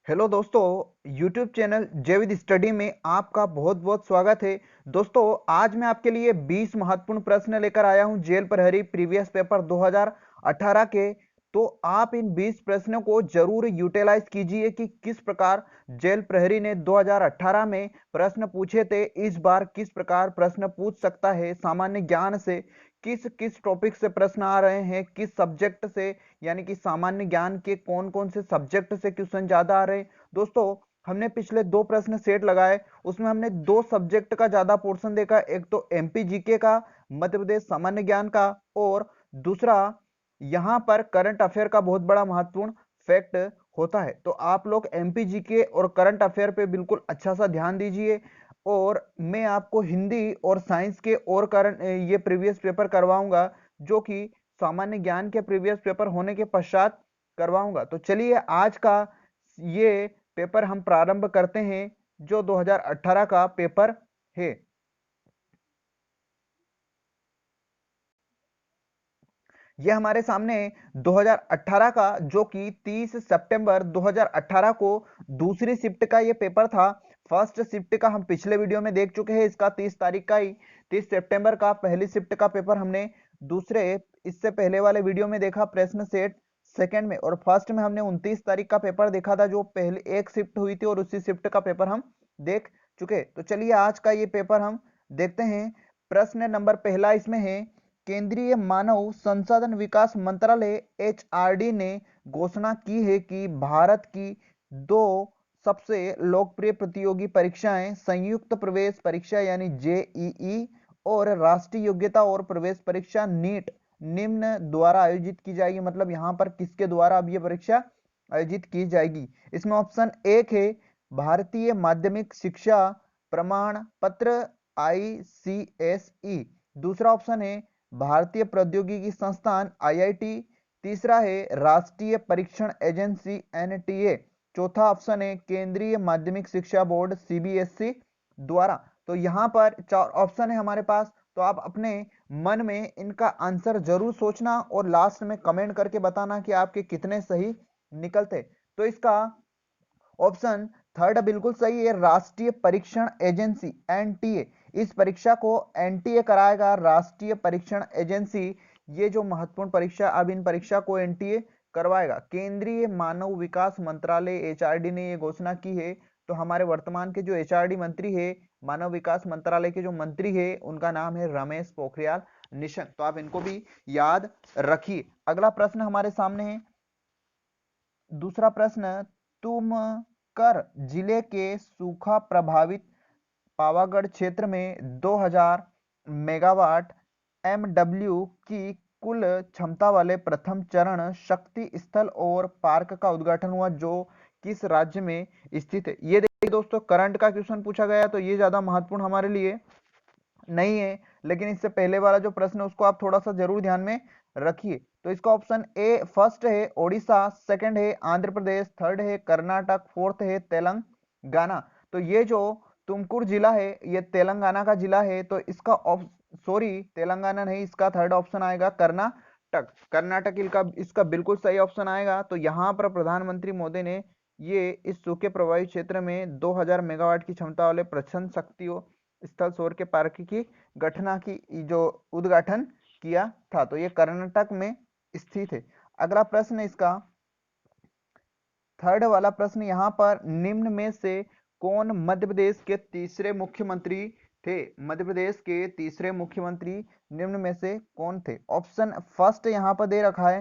Hello दोस्तों। YouTube channel जय with study में आपका बहुत बहुत स्वागत है। दोस्तों, आज मैं आपके लिए 20 महत्वपूर्ण प्रश्न लेकर आया हूं जेल प्रहरी प्रीवियस पेपर 2018 के। तो आप इन 20 प्रश्नों को जरूर यूटिलाइज कीजिए कि किस प्रकार जेल प्रहरी ने 2018 में प्रश्न पूछे थे, इस बार किस प्रकार प्रश्न पूछ सकता है सामान्य ज्ञान से, किस किस टॉपिक से प्रश्न आ रहे हैं, किस सब्जेक्ट से, यानी कि सामान्य ज्ञान के कौन कौन से सब्जेक्ट से क्वेश्चन ज्यादा आ रहे हैं। दोस्तों, हमने पिछले 2 प्रश्न सेट लगाए, उसमें हमने 2 सब्जेक्ट का ज्यादा पोर्शन देखा, एक तो एमपी जीके का, मध्य प्रदेश सामान्य ज्ञान का, और दूसरा यहां पर करंट अफेयर का बहुत बड़ा महत्वपूर्ण फैक्ट होता है। तो आप लोग एमपी जीके और करंट अफेयर पे बिल्कुल अच्छा सा ध्यान दीजिए, और मैं आपको हिंदी और साइंस के और करंट ये प्रीवियस पेपर करवाऊंगा, जो कि सामान्य ज्ञान के प्रीवियस पेपर होने के पश्चात करवाऊंगा। तो चलिए आज का ये पेपर हम प्रारंभ करते हैं, जो 2018 का पेपर है। ये हमारे सामने 2018 का, जो कि 30 सितंबर 2018 को दूसरी शिफ्ट का ये पेपर था। फर्स्ट शिफ्ट का हम पिछले वीडियो में देख चुके हैं, इसका 30 तारीख का ही 30 सितंबर का पहली शिफ्ट का पेपर हमने दूसरे इससे पहले वाले वीडियो में देखा प्रश्न सेट सेकंड में, और फर्स्ट में हमने 29 तारीख का पेपर देखा था, जो पहले एक शिफ्ट हुई थी, और उसी शिफ्ट का पेपर हम देख चुके। तो चलिए आज का ये पेपर हम देखते हैं। प्रश्न नंबर पहला इसमें है, केंद्रीय मानव संसाधन विकास मंत्रालय एचआरडी ने घोषणा की है कि भारत की 2 सबसे लोकप्रिय प्रतियोगी परीक्षाएं संयुक्त प्रवेश परीक्षा यानी जेईई और राष्ट्रीय योग्यता और प्रवेश परीक्षा नीट निम्न द्वारा आयोजित की जाएगी। मतलब यहां पर किसके द्वारा अब ये परीक्षा आयोजित की जाएगी? इसमें ऑप्शन एक है भारतीय माध्यमिक शिक्षा प्रमाण पत्र आईसीएसई, दूसरा ऑप्शन है भारतीय प्रौद्योगिकी संस्थान आईआईटी, तीसरा है राष्ट्रीय परीक्षण एजेंसी एनटीए, चौथा ऑप्शन है केंद्रीय माध्यमिक शिक्षा बोर्ड सीबीएसई द्वारा। तो यहाँ पर 4 ऑप्शन है हमारे पास। तो आप अपने मन में इनका आंसर जरूर सोचना और लास्ट में कमेंट करके बताना कि आपके कितने सही निकलते। तो इसका ऑप्शन थर्ड बिल्कुल सही है, राष्ट्रीय परीक्षण एजेंसी एनटीए। इस परीक्षा को एनटीए कराएगा, राष्ट्रीय परीक्षण एजेंसी। ये जो महत्वपूर्ण परीक्षा, अब इन परीक्षा को एनटीए करवाएगा। केंद्रीय मानव विकास मंत्रालय एचआरडी ने ये घोषणा की है। तो हमारे वर्तमान के जो एचआरडी मंत्री है, मानव विकास मंत्रालय के जो मंत्री है, उनका नाम है रमेश पोखरियाल निशंक। तो आप इनको भी याद रखिए। अगला प्रश्न हमारे सामने है, दूसरा प्रश्न, तुम कर जिले के सूखा प्रभावित पावागढ़ क्षेत्र में 2000 मेगावाट एमडब्ल्यू की कुल क्षमता वाले प्रथम चरण शक्ति स्थल और पार्क का उद्घाटन हुआ, जो किस राज्य में स्थित है? ये देखिए दोस्तों, करंट का क्वेश्चन पूछा गया, तो ये ज्यादा महत्वपूर्ण हमारे लिए नहीं है, लेकिन इससे पहले वाला जो प्रश्न है उसको आप थोड़ा सा जरूर ध्यान में रखिए। तो इसका ऑप्शन ए फर्स्ट है ओडिशा, सेकंड है आंध्र प्रदेश, थर्ड है कर्नाटक, फोर्थ है तेलंगाना। तो ये जो तुमकुर जिला है ये तेलंगाना का जिला है। तो इसका सॉरी, तेलंगाना नहीं, इसका थर्ड ऑप्शन आएगा कर्नाटक। कर्नाटक इसका बिल्कुल सही ऑप्शन आएगा। तो यहाँ पर प्रधानमंत्री मोदी ने ये इस सूखे प्रभावित क्षेत्र में 2000 मेगावाट की क्षमता वाले प्रचंड शक्तियों स्थल सौर के पार्क की घटना की जो उद्घाटन किया था। तो ये कर्नाटक में स्थित है। अगला प्रश्न इसका थर्ड वाला प्रश्न, यहां पर निम्न में से कौन मध्य प्रदेश के तीसरे मुख्यमंत्री थे? मध्य प्रदेश के तीसरे मुख्यमंत्री निम्न में से कौन थे? ऑप्शन फर्स्ट यहां पर दे रखा है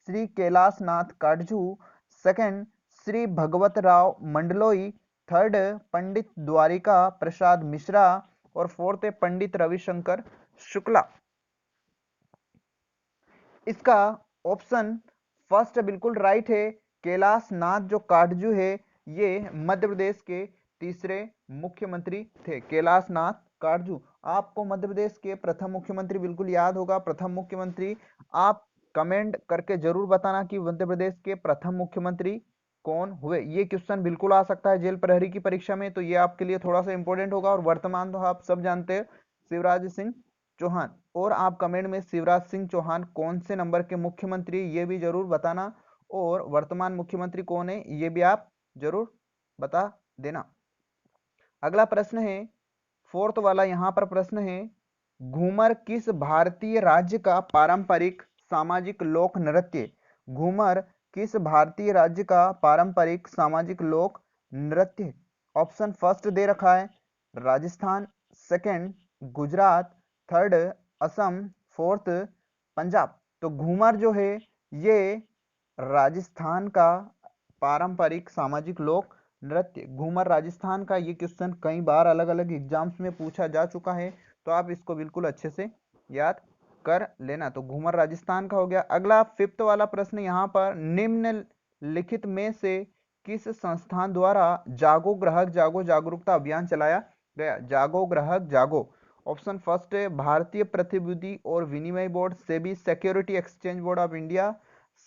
श्री कैलाश नाथ काटजू, सेकंड श्री भगवत राव मंडलोई, थर्ड पंडित द्वारिका प्रसाद मिश्रा, और फोर्थ है पंडित रविशंकर शुक्ला। इसका ऑप्शन फर्स्ट बिल्कुल राइट है। कैलाश नाथ जो काटजू है, ये मध्य प्रदेश के तीसरे मुख्यमंत्री थे, कैलाश नाथ काटजू। आपको मध्य प्रदेश के प्रथम मुख्यमंत्री बिल्कुल याद होगा, प्रथम मुख्यमंत्री आप कमेंट करके जरूर बताना कि मध्य प्रदेश के प्रथम मुख्यमंत्री कौन हुए। ये क्वेश्चन बिल्कुल आ सकता है जेल प्रहरी की परीक्षा में, तो ये आपके लिए थोड़ा सा इंपॉर्टेंट होगा। और वर्तमान तो आप सब जानते हैं शिवराज सिंह चौहान। और आप कमेंट में शिवराज सिंह चौहान कौन से नंबर के मुख्यमंत्री, ये भी जरूर बताना। और वर्तमान मुख्यमंत्री कौन है ये भी आप जरूर बता देना। अगला प्रश्न है, फोर्थ वाला यहाँ पर प्रश्न है, घूमर किस भारतीय राज्य का पारंपरिक सामाजिक लोक नृत्य? घूमर किस भारतीय राज्य का पारंपरिक सामाजिक लोक नृत्य? ऑप्शन फर्स्ट दे रखा है Rajasthan, second Gujarat, third Assam, fourth Punjab. तो घूमर जो है ये राजस्थान का पारंपरिक सामाजिक लोक नृत्य, घूमर राजस्थान का। ये क्वेश्चन कई बार अलग अलग एग्जाम्स में पूछा जा चुका है, तो आप इसको बिल्कुल अच्छे से याद कर लेना। तो घूमर राजस्थान का हो गया। अगला फिफ्थ वाला प्रश्न यहाँ पर, निम्नलिखित में से किस संस्थान द्वारा जागो ग्राहक जागो जागरूकता अभियान चलाया गया? जागो ग्राहक जागो। ऑप्शन फर्स्ट है भारतीय प्रतिभूति और विनिमय board, SEBI, security exchange board of India.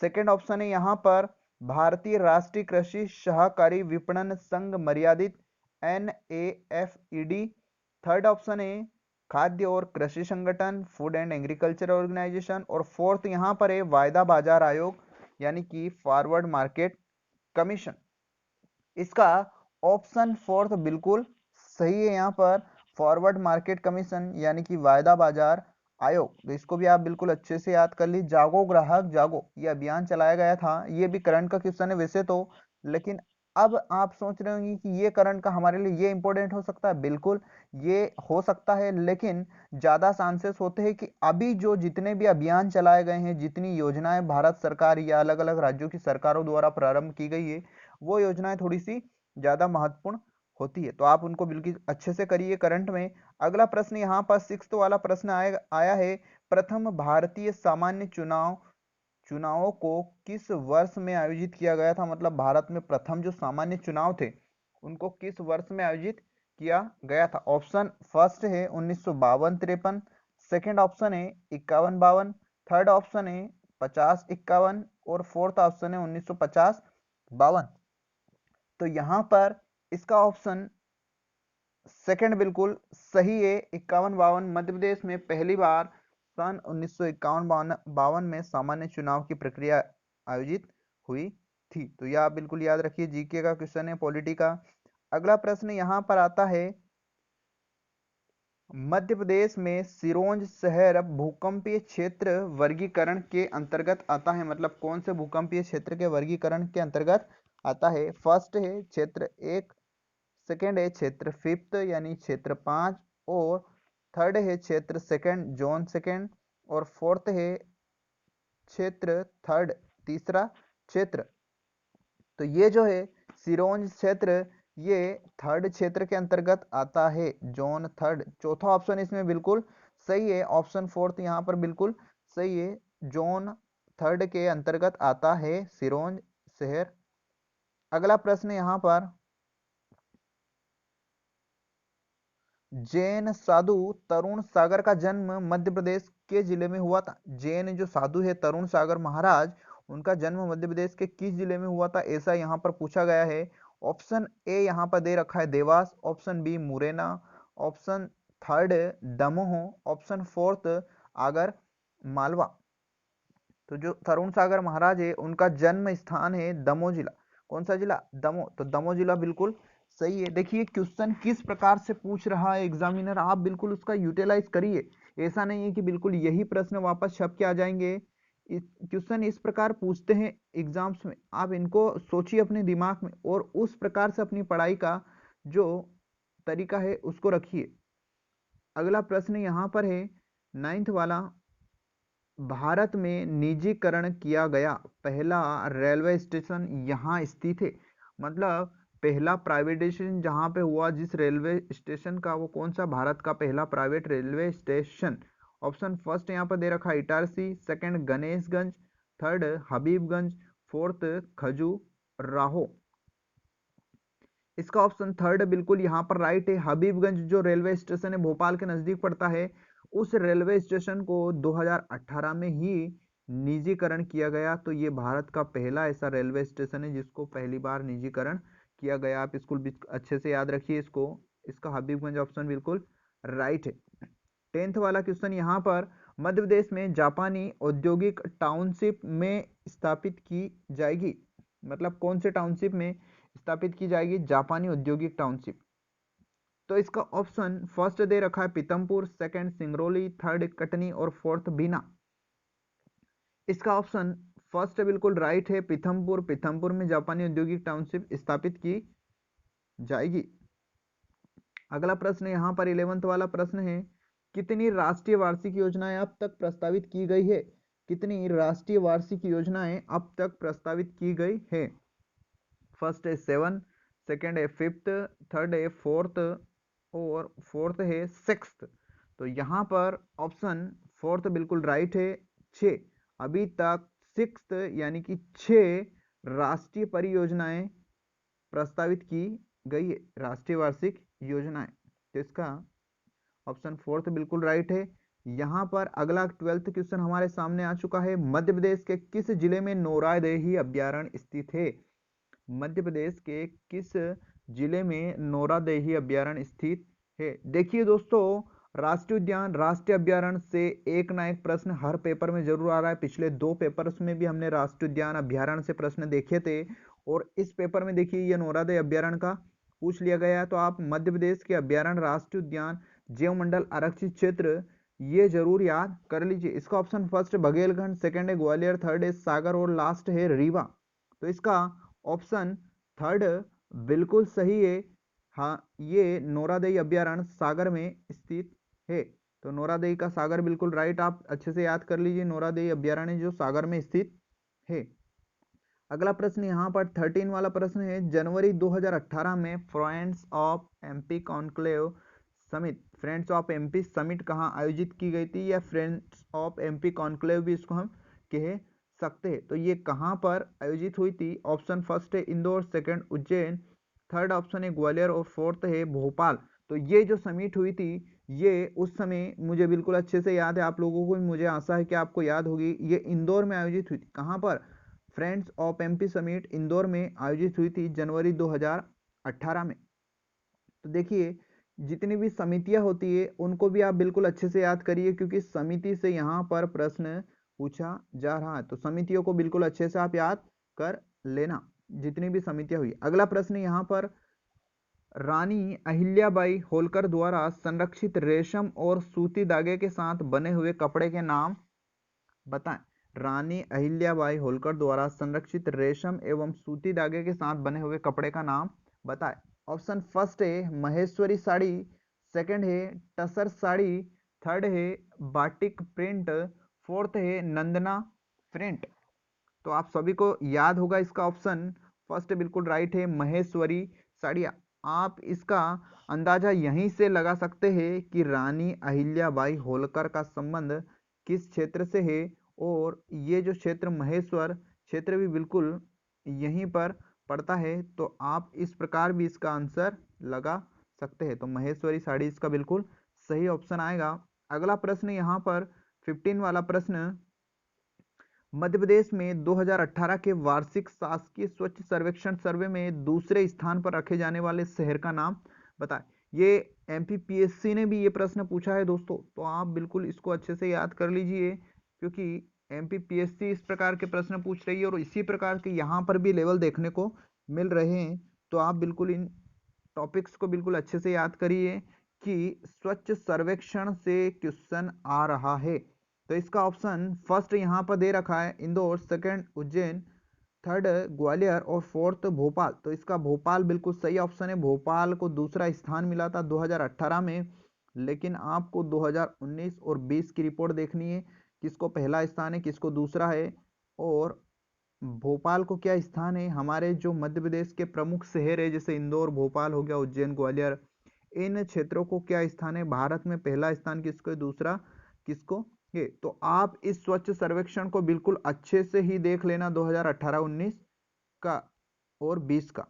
Second option है यहाँ पर भारतीय राष्ट्रीय कृषि सहकारी विपणन संघ मर्यादित, NAFED। थर्ड ऑप्शन है खाद्य और कृषि संगठन, फूड एंड एग्रीकल्चर ऑर्गेनाइजेशन। और फोर्थ यहाँ पर है वायदा बाजार आयोग यानी कि फॉरवर्ड मार्केट कमीशन। इसका ऑप्शन फोर्थ बिल्कुल सही है यहाँ पर, फॉरवर्ड मार्केट कमीशन यानी कि वायदा बाजार आयोग। तो इसको भी आप बिल्कुल अच्छे से याद कर लीजिए। जागो ग्राहक जागो ये अभियान चलाया गया था। ये भी करंट का क्वेश्चन है वैसे तो, लेकिन अब आप सोच रहे होंगे कि ये करंट का हमारे लिए ये इंपॉर्टेंट हो सकता है। बिल्कुल ये हो सकता है, लेकिन ज्यादा चांसेस होते हैं कि अभी जो जितने भी अभियान चलाए गए हैं, जितनी योजनाएं भारत सरकार या अलग अलग राज्यों की सरकारों द्वारा प्रारंभ की गई है, वो योजनाएं थोड़ी सी ज्यादा महत्वपूर्ण होती है। तो आप उनको बिल्कुल अच्छे से करिए करंट में। अगला प्रश्न यहाँ पर सिक्स्थ वाला प्रश्न आया है, प्रथम भारतीय सामान्य चुनावों को किस वर्ष में आयोजित किया गया था? मतलब भारत में प्रथम जो सामान्य चुनाव थे उनको किस वर्ष में आयोजित किया गया था? ऑप्शन फर्स्ट है 1952-53, सेकेंड ऑप्शन है 51-52, थर्ड ऑप्शन है 50-51 और फोर्थ ऑप्शन है 1950-52। तो यहां पर इसका ऑप्शन सेकंड बिल्कुल सही है, 51-52। मध्य प्रदेश में पहली बार सन 1951-52 में सामान्य चुनाव की प्रक्रिया आयोजित हुई थी। तो यह आप बिल्कुल याद रखिए, जीके का क्वेश्चन है, पॉलिटी का। अगला प्रश्न यहां पर आता है, मध्य प्रदेश में सिरोंज शहर भूकंपीय क्षेत्र वर्गीकरण के अंतर्गत आता है? मतलब कौन से भूकंपीय क्षेत्र के वर्गीकरण के अंतर्गत आता है? फर्स्ट है क्षेत्र 1, सेकेंड है क्षेत्र 5 यानी क्षेत्र 5, और थर्ड है क्षेत्र सेकेंड जोन सेकेंड, और फोर्थ है क्षेत्र थर्ड तीसरा क्षेत्र। तो ये जो है सिरोंज क्षेत्र ये थर्ड क्षेत्र के अंतर्गत आता है, जोन थर्ड। चौथा ऑप्शन इसमें बिल्कुल सही है, ऑप्शन फोर्थ यहाँ पर बिल्कुल सही है, जोन थर्ड के अंतर्गत आता है सिरोंज शहर। अगला प्रश्न यहाँ पर, जैन साधु तरुण सागर का जन्म मध्य प्रदेश के जिले में हुआ था? जैन जो साधु है तरुण सागर महाराज, उनका जन्म मध्य प्रदेश के किस जिले में हुआ था, ऐसा यहाँ पर पूछा गया है। ऑप्शन ए यहाँ पर दे रखा है Dewas, option B Morena, option third Damoh, option fourth Agar Malwa. तो जो तरुण सागर महाराज है उनका जन्म स्थान है दमोह जिला। कौन सा जिला? दमोह। तो दमोह जिला बिल्कुल सही है। देखिए क्वेश्चन किस प्रकार से पूछ रहा है एग्जामिनर, आप बिल्कुल उसका यूटिलाइज करिए। ऐसा नहीं है कि बिल्कुल यही प्रश्न वापस छप के आ जाएंगे। क्वेश्चन इस प्रकार पूछते हैं एग्जाम्स में, आप इनको सोचिए अपने दिमाग में और उस प्रकार से अपनी पढ़ाई का जो तरीका है उसको रखिए। अगला प्रश्न यहाँ पर है नाइन्थ वाला, भारत में निजीकरण किया गया पहला रेलवे स्टेशन यहाँ स्थित है? मतलब पहला प्राइवेटाइजेशन जहाँ पे हुआ जिस रेलवे स्टेशन का, वो कौन सा भारत का पहला private railway station? Option first यहाँ पर दे रखा है Itarsi, second Ganeshganj, third Habibganj, fourth Khajuraho. इसका ऑप्शन थर्ड बिल्कुल यहाँ पर राइट है। हबीबगंज जो रेलवे स्टेशन है भोपाल के नजदीक पड़ता है, उस रेलवे स्टेशन को 2018 में ही निजीकरण किया गया। तो ये भारत का पहला ऐसा रेलवे स्टेशन है जिसको पहली बार निजीकरण किया गया। आप इसको अच्छे से याद रखिए इसको, इसका हबीबगंज ऑप्शन बिल्कुल राइट है। 10th वाला क्वेश्चन यहाँ पर, मध्य प्रदेश में जापानी औद्योगिक टाउनशिप में स्थापित की जाएगी? मतलब कौन से टाउनशिप में स्थापित की जाएगी? जापानी औद्योगिक टाउनशिप। तो इसका ऑप्शन फर्स्ट दे रखा है पीतमपुर, सेकंड सिंगरौली, थर्ड कटनी और फोर्थ बीना। इसका ऑप्शन फर्स्ट बिल्कुल राइट है, पीथमपुर। पीथमपुर में जापानी औद्योगिक टाउनशिप स्थापित की जाएगी। अगला प्रश्न यहाँ पर 11th वाला प्रश्न है, कितनी राष्ट्रीय वार्षिक योजनाएं अब तक प्रस्तावित की गई है? कितनी राष्ट्रीय वार्षिक योजनाएं अब तक प्रस्तावित की गई है? फर्स्ट है 7, सेकंड है 5th, थर्ड है 4th और फोर्थ है 6th। तो यहाँ पर ऑप्शन फोर्थ बिल्कुल राइट है, 6। अभी तक 6th यानी कि 6 राष्ट्रीय परियोजनाएं प्रस्तावित की गई है, राष्ट्रीय वार्षिक योजनाएं। तो इसका ऑप्शन फोर्थ बिल्कुल राइट है। यहाँ पर अगला 12th क्वेश्चन हमारे सामने आ चुका है, मध्य प्रदेश के किस जिले में नौरादेही अभ्यारण्य स्थित है? मध्य प्रदेश के किस जिले में नौरादेही अभ्यारण्य स्थित है? देखिए दोस्तों, राष्ट्रीय उद्यान, राष्ट्रीय अभ्यारण्य से एक ना एक प्रश्न हर पेपर में जरूर आ रहा है। पिछले 2 पेपर्स में भी हमने राष्ट्रीय उद्यान अभ्यारण्य से प्रश्न देखे थे और इस पेपर में देखिए ये नौरादेही अभ्यारण्य का पूछ लिया गया है। तो आप मध्य प्रदेश के अभ्यारण्य, राष्ट्रीय उद्यान, जैव मंडल, आरक्षित क्षेत्र ये जरूर याद कर लीजिए। इसका ऑप्शन फर्स्ट बघेलखंड, सेकंड है ग्वालियर, थर्ड है सागर और लास्ट है रीवा। तो इसका ऑप्शन थर्ड बिल्कुल सही है। हाँ, ये नौरादेही अभ्यारण्य सागर में स्थित है। तो नौरादेही का सागर बिल्कुल राइट, आप अच्छे से याद कर लीजिए, नौरादेही अभ्यारण्य जो सागर में स्थित है। अगला प्रश्न यहाँ पर 13 वाला प्रश्न है, जनवरी 2018 में friends of MP conclave summit, friends of MP summit कहाँ आयोजित की गई थी? या फ्रेंड्स ऑफ एमपी कॉन्क्लेव भी इसको हम कह सकते हैं। तो ये कहाँ पर आयोजित हुई थी? ऑप्शन फर्स्ट है Indore, second Ujjain, third option है ग्वालियर और फोर्थ है भोपाल। तो ये जो समिट हुई थी, ये उस समय मुझे बिल्कुल अच्छे से याद है, आप लोगों को भी मुझे आशा है कि आपको याद होगी। ये इंदौर में आयोजित हुई थी। कहाँ पर? Friends of MP summit Indore में आयोजित हुई थी जनवरी 2018 में। तो देखिए, जितनी भी समितियां होती है उनको भी आप बिल्कुल अच्छे से याद करिए, क्योंकि समिति से यहाँ पर प्रश्न पूछा जा रहा है। तो समितियों को बिल्कुल अच्छे से आप याद कर लेना, जितनी भी समितियां हुई। अगला प्रश्न यहाँ पर, रानी अहिल्याबाई होलकर द्वारा संरक्षित रेशम और सूती धागे के साथ बने हुए कपड़े के नाम बताएं। रानी अहिल्याबाई होलकर द्वारा संरक्षित रेशम एवं सूती धागे के साथ बने हुए कपड़े का नाम बताएं। ऑप्शन फर्स्ट है महेश्वरी साड़ी, सेकंड है टसर साड़ी, थर्ड है बाटिक प्रिंट, फोर्थ है नंदना प्रिंट। तो आप सभी को याद होगा इसका ऑप्शन फर्स्ट बिल्कुल राइट है, महेश्वरी साड़ियाँ। आप इसका अंदाजा यहीं से लगा सकते हैं कि रानी अहिल्याबाई होलकर का संबंध किस क्षेत्र से है, और ये जो क्षेत्र महेश्वर क्षेत्र भी बिल्कुल यहीं पर पड़ता है। तो आप इस प्रकार भी इसका आंसर लगा सकते हैं। तो महेश्वरी साड़ी इसका बिल्कुल सही ऑप्शन आएगा। अगला प्रश्न यहाँ पर 15 वाला प्रश्न, मध्य प्रदेश में 2018 के वार्षिक शासकीय स्वच्छ सर्वेक्षण सर्वे में दूसरे स्थान पर रखे जाने वाले शहर का नाम बताएं। ये एमपीपीएससी ने भी ये प्रश्न पूछा है दोस्तों, तो आप बिल्कुल इसको अच्छे से याद कर लीजिए, क्योंकि एमपीपीएससी इस प्रकार के प्रश्न पूछ रही है और इसी प्रकार के यहाँ पर भी लेवल देखने को मिल रहे हैं। तो आप बिल्कुल इन टॉपिक्स को बिल्कुल अच्छे से याद करिए कि स्वच्छ सर्वेक्षण से क्वेश्चन आ रहा है। तो इसका ऑप्शन फर्स्ट यहाँ पर दे रखा है इंदौर, सेकंड उज्जैन, थर्ड ग्वालियर और फोर्थ भोपाल। तो इसका भोपाल बिल्कुल सही ऑप्शन है। भोपाल को दूसरा स्थान मिला था 2018 में, लेकिन आपको 2019 और 20 की रिपोर्ट देखनी है, किसको पहला स्थान है किसको दूसरा है, और भोपाल को क्या स्थान है। हमारे जो मध्य प्रदेश के प्रमुख शहर है, जैसे इंदौर, भोपाल हो गया, उज्जैन, ग्वालियर, इन क्षेत्रों को क्या स्थान है, भारत में पहला स्थान किसको है, दूसरा किसको है। तो आप इस स्वच्छ सर्वेक्षण को बिल्कुल अच्छे से ही देख लेना 2018-19 का और 20 का।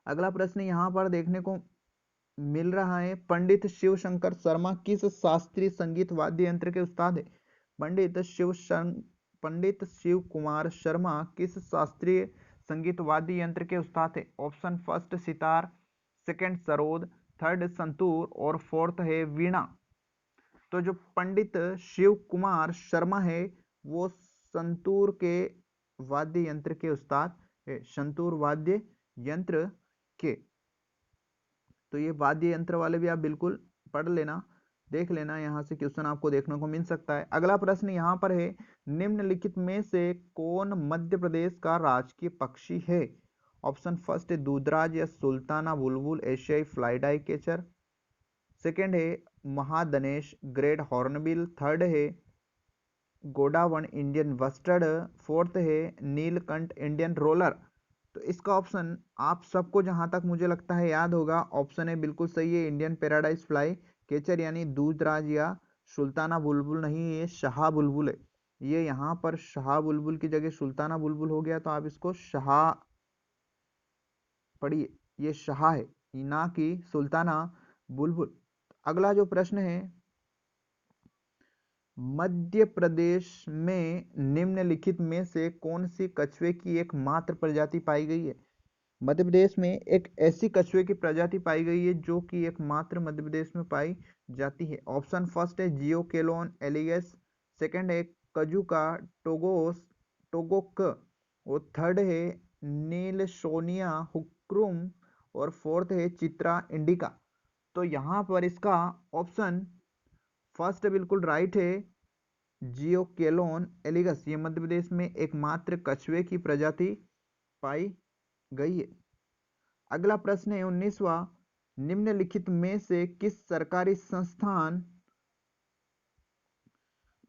अगला प्रश्न यहाँ पर देखने को मिल रहा है, पंडित शिव शंकर शर्मा किस शास्त्रीय संगीत वाद्य यंत्र के उस्ताद है? पंडित शिव कुमार शर्मा किस शास्त्रीय संगीत वाद्य यंत्र के उस्ताद है? Option first sitar, second sarod, third santoor और फोर्थ है वीणा। तो जो पंडित शिव कुमार शर्मा है वो संतूर के वाद्य यंत्र के उस्ताद है संतूर वाद्य यंत्र के। तो ये वाद्य यंत्र वाले भी आप बिल्कुल पढ़ लेना, देख लेना, यहाँ से क्वेश्चन आपको देखने को मिल सकता है। अगला प्रश्न यहाँ पर है, निम्नलिखित में से कौन मध्य प्रदेश का राजकीय पक्षी है? ऑप्शन फर्स्ट है दूधराज या सुल्ताना बुलबुल एशियाई फ्लाइडाई कैचर, सेकंड है महाधनेश ग्रेट हॉर्नबिल, थर्ड है गोडावण इंडियन बस्टर्ड, फोर्थ है नीलकंठ इंडियन रोलर। तो इसका ऑप्शन आप सबको जहां तक मुझे लगता है याद होगा, ऑप्शन है बिल्कुल सही है इंडियन पैराडाइज फ्लाई कैचर, यानी दूधराज या सुल्ताना बुलबुल नहीं, ये शाह बुलबुल है। ये यहाँ पर शाह बुलबुल की जगह सुल्ताना बुलबुल हो गया, तो आप इसको शाह पढ़िए, ये शाह है ना कि सुल्ताना बुलबुल। अगला जो प्रश्न है, मध्य प्रदेश में निम्नलिखित में से कौन सी कछुए की एकमात्र प्रजाति पाई गई है? मध्य प्रदेश में एक ऐसी कछुए की प्रजाति पाई गई है जो कि एकमात्र मध्य प्रदेश में पाई जाती है। ऑप्शन फर्स्ट है जियोकेलोन एलिगस, सेकंड है कजुका टोगोक, और थर्ड है नीलसोनिया हुक्रुम, और फोर्थ है चित्रा इंडिका। तो यहाँ पर इसका ऑप्शन फर्स्ट बिल्कुल राइट है, जियोकेलोन एलिगस, ये मध्य प्रदेश में एकमात्र कछुए की प्रजाति पाई गई है। अगला प्रश्न है 19वां, निम्नलिखित में से किस सरकारी संस्थान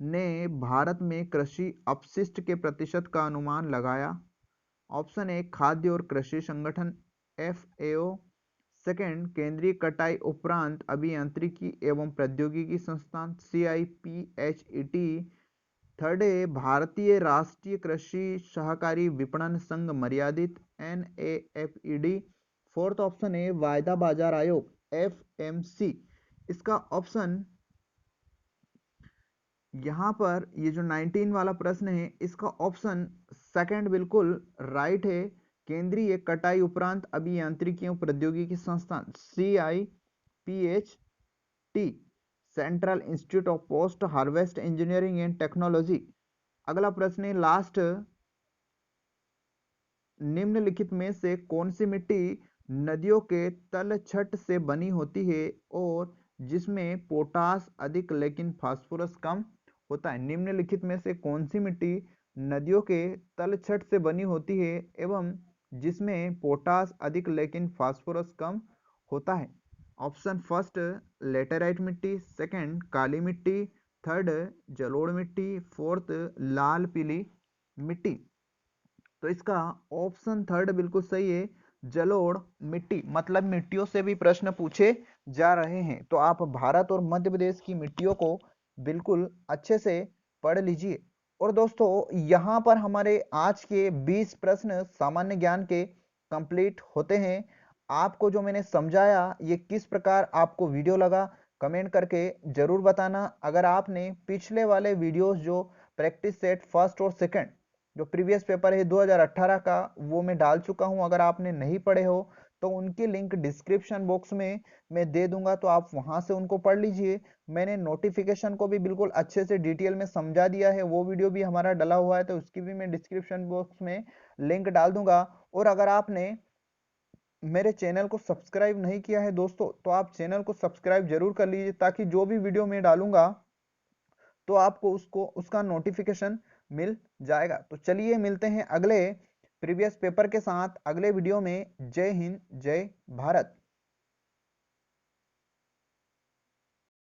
ने भारत में कृषि अपशिष्ट के प्रतिशत का अनुमान लगाया? ऑप्शन ए खाद्य और कृषि संगठन FAO, सेकंड केंद्रीय कटाई उपरांत अभियांत्रिकी एवं प्रौद्योगिकी संस्थान CIPHET, थर्ड है भारतीय राष्ट्रीय कृषि सहकारी विपणन संघ मर्यादित NAFED, फोर्थ ऑप्शन है वायदा बाजार आयोग FMC। इसका ऑप्शन यहाँ पर ये जो 19 वाला प्रश्न है, इसका ऑप्शन सेकंड बिल्कुल राइट है, केंद्रीय कटाई उपरांत अभियांत्रिकी एवं प्रौद्योगिकी संस्थान CIPHT, central institute of post harvest engineering and technology. अगला प्रश्न है लास्ट, निम्नलिखित में से कौन सी मिट्टी नदियों के तलछट से बनी होती है और जिसमें पोटास अधिक लेकिन फास्फोरस कम होता है? निम्नलिखित में से कौन सी मिट्टी नदियों के तलछट से बनी होती है एवं जिसमें पोटास अधिक लेकिन फास्फोरस कम होता है? ऑप्शन फर्स्ट लेटेराइट मिट्टी, सेकंड काली मिट्टी, थर्ड जलोढ़ मिट्टी, फोर्थ लाल पीली मिट्टी। तो इसका ऑप्शन थर्ड बिल्कुल सही है, जलोढ़ मिट्टी। मतलब मिट्टियों से भी प्रश्न पूछे जा रहे हैं, तो आप भारत और मध्य प्रदेश की मिट्टियों को बिल्कुल अच्छे से पढ़ लीजिए। और दोस्तों यहाँ पर हमारे आज के 20 प्रश्न सामान्य ज्ञान के कंप्लीट होते हैं। आपको जो मैंने समझाया ये किस प्रकार आपको वीडियो लगा, कमेंट करके जरूर बताना। अगर आपने पिछले वाले वीडियोस जो प्रैक्टिस सेट फर्स्ट और सेकंड जो प्रीवियस पेपर है 2018 का, वो मैं डाल चुका हूं, अगर आपने नहीं पढ़े हो तो उनकी लिंक डिस्क्रिप्शन बॉक्स में मैं दे दूंगा, तो आप वहां से उनको पढ़ लीजिए। मैंने नोटिफिकेशन को भी बिल्कुल अच्छे से डिटेल में समझा दिया है, वो वीडियो भी हमारा डला हुआ है, तो उसकी भी मैं डिस्क्रिप्शन बॉक्स में लिंक डाल दूंगा। और अगर आपने मेरे चैनल को सब्सक्राइब नहीं किया है दोस्तों, तो आप चैनल को सब्सक्राइब जरूर कर लीजिए, ताकि जो भी वीडियो मैं डालूंगा तो आपको उसका नोटिफिकेशन मिल जाएगा। तो चलिए मिलते हैं अगले प्रीवियस पेपर के साथ अगले वीडियो में। जय हिंद, जय भारत।